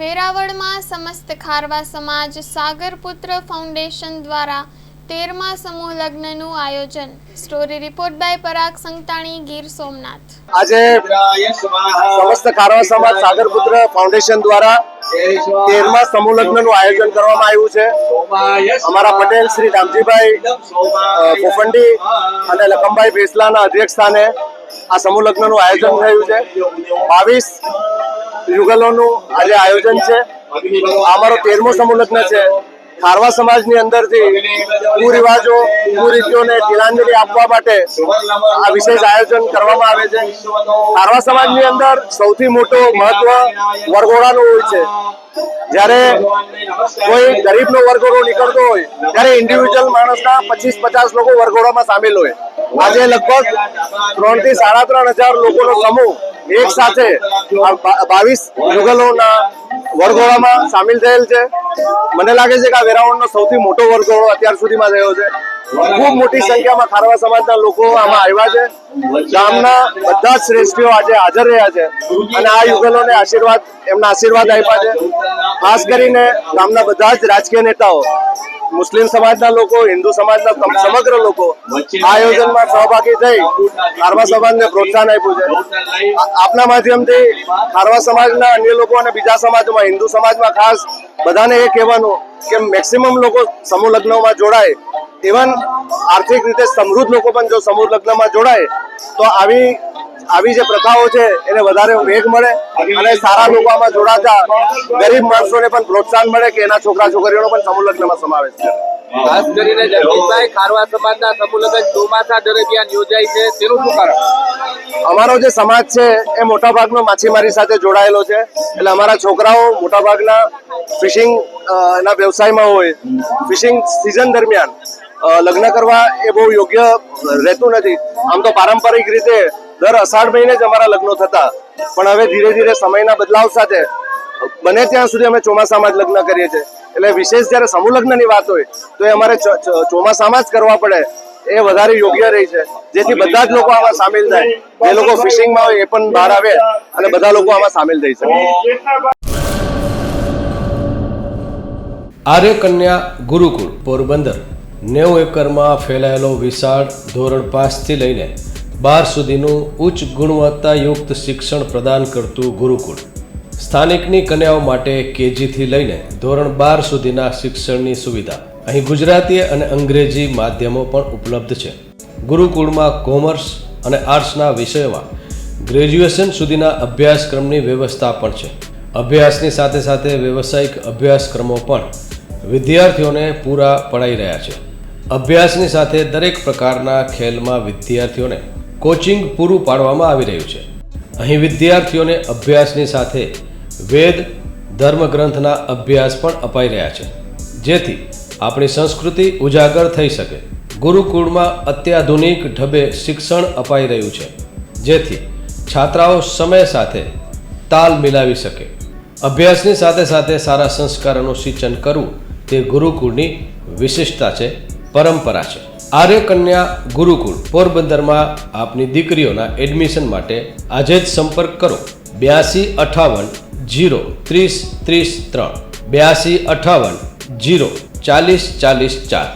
વેરાવળમાં સમસ્ત ખારવા સમાજ સાગરપુત્ર ફાઉન્ડેશન દ્વારા 13મા સમૂહ લગ્નનું આયોજન। સ્ટોરી રિપોર્ટ બાય પરાગ સંતાણી, ગીર સોમનાથ। આજે સમસ્ત ખારવા સમાજ સાગરપુત્ર ફાઉન્ડેશન દ્વારા 13મા સમૂહ લગ્નનું આયોજન કરવામાં આવ્યું છે। અમારા પટેલ શ્રી રામજીભાઈ પોફંડી અને લખમભાઈ ભેસલાના અધ્યક્ષ સ્થાને આ સમૂહ લગ્નનું આયોજન થયું છે। 22 યુગલોનું આજે આયોજન છે। અમારો 13મો સમૂહ લગ્ન છે। ખારવા સમાજની અંદરથી કુરિવાજો કુરીતિઓને તિલાંજલિ આપવા માટે આ વિશેષ આયોજન કરવામાં આવે છે। ખારવા સમાજની અંદર સૌથી મોટો મહત્વ વરઘોડાનું હોય છે। જ્યારે કોઈ ગરીબનો વરઘોડો નીકળતો હોય ત્યારે ઇન્ડિવિજ્યુઅલ માણસના 25-50 લોકો વરઘોડામાં સામેલ હોય। આજે લગભગ 3 થી 3.5 લોકોનો સમૂહ એક સાથે 22 યુગલોના વરઘોડામાં સામેલ થયેલ છે। મને લાગે છે કે આ વેરાવળનો સૌથી મોટો વરઘોડો અત્યાર સુધીમાં થયો છે। ખૂબ મોટી સંખ્યામાં ખારવા સમાજના લોકો આમાં આવ્યા છે। ગામના બધા જ શ્રેષ્ઠીઓ આજે હાજર રહ્યા છે અને આ યુગલોને એમના આશીર્વાદ આપ્યા છે। ખાસ કરીને ગામના બધા જ રાજકીય નેતાઓ, મુસ્લિમ સમાજના લોકો, હિન્દુ સમાજના સમગ્ર લોકો આ આયોજનમાં સહભાગી થઈ ખારવા સમાજને પ્રોત્સાહન આપ્યું છે। આપના માધ્યમથી ખારવા સમાજના અન્ય લોકો અને બીજા સમાજમાં, હિન્દુ સમાજમાં ખાસ બધાને એ કહેવાનું કે મેક્સિમમ લોકો સમૂહ લગ્નમાં જોડાય। ઇવન આર્થિક રીતે સમૃદ્ધ લોકો પણ જો સમૂહ લગ્નમાં જોડાય તો આવી જે પ્રથાઓ છે એને વધારે વેગ મળે અને સારા લોકો આમાં જોડાતા ગરીબ માણસોને પણ પ્રોત્સાહન મળે કે એના છોકરા છોકરીઓનો પણ સમૂહ લગ્નમાં સમાવેશ છે। ખાસ કરીને જગદીશભાઈ, ખારવા સમાજના સમૂહ લગ્ન ચોમાસા દરમિયાન યોજાય છે, તેનું શું કારણ? અમારો જે સમાજ છે એ મોટાભાગનો માછીમારી સાથે જોડાયેલો છે, એટલે અમારા છોકરાઓ મોટાભાગના ફિશિંગ ના વ્યવસાયમાં હોય। ફિશિંગ સિઝન દરમિયાન લગ્ન કરવા એ બહુ યોગ્ય રહેતું નથી। આમ તો પારંપરિક રીતે દર અષાઢ મહિને જ અમારા લગ્નો થતા, પણ હવે ધીરે ધીરે સમયના બદલાવ સાથે બને ત્યાં સુધી અમે ચોમાસામાં જ લગ્ન કરીએ છીએ। એટલે વિશેષ જ્યારે સમૂહ લગ્નની વાત હોય તો એ અમારે ચોમાસામાં જ કરવા પડે, એ વધારે યોગ્ય રહી છે, જેથી બધા જ લોકો આમાં સામેલ થાય। જે લોકો ફિશિંગમાં હોય એ પણ બહાર આવે અને બધા લોકો આમાં સામેલ થઈ શકે। આર્ય કન્યા ગુરુકુળ પોરબંદર 90 એકરમાં ફેલાયેલો વિશાળ ધોરણ 5 થી લઈને 12 સુધીનું ઉચ્ચ ગુણવત્તાયુક્ત શિક્ષણ પ્રદાન કરતું ગુરુકુળ સ્થાનિકની કન્યાઓ માટે કેજી થી લઈને ધોરણ 12 સુધીના શિક્ષણની સુવિધા। અહીં ગુજરાતી અને અંગ્રેજી માધ્યમો પણ ઉપલબ્ધ છે। ગુરુકુળમાં કોમર્સ અને આર્ટ્સના વિષયોમાં ગ્રેજ્યુએશન સુધીના અભ્યાસક્રમની વ્યવસ્થા પણ છે। અભ્યાસની સાથે સાથે વ્યવસાયિક અભ્યાસક્રમો પણ વિદ્યાર્થીઓને પૂરા પડાઈ રહ્યા છે। અભ્યાસની સાથે દરેક પ્રકારના ખેલમાં વિદ્યાર્થીઓને કોચિંગ પૂરું પાડવામાં આવી રહ્યું છે। અહીં વિદ્યાર્થીઓને અભ્યાસની સાથે વેદ ધર્મગ્રંથના અભ્યાસ પણ અપાઈ રહ્યા છે, જેથી આપણી સંસ્કૃતિ ઉજાગર થઈ શકે। ગુરુકુળમાં અત્યાધુનિક ઢબે શિક્ષણ અપાઈ રહ્યું છે, જેથી છાત્રાઓ સમય સાથે તાલ મિલાવી શકે। અભ્યાસની સાથે સાથે સારા સંસ્કારોનું સિંચન કરવું તે ગુરુકુળની વિશિષ્ટતા છે, પરંપરા છે। આર્ય કન્યા ગુરુકુળ પોરબંદરમાં આપની દીકરીઓના એડમિશન માટે આજે જ સંપર્ક કરો 8258 0 30 30 3 8258 0 40 40 4।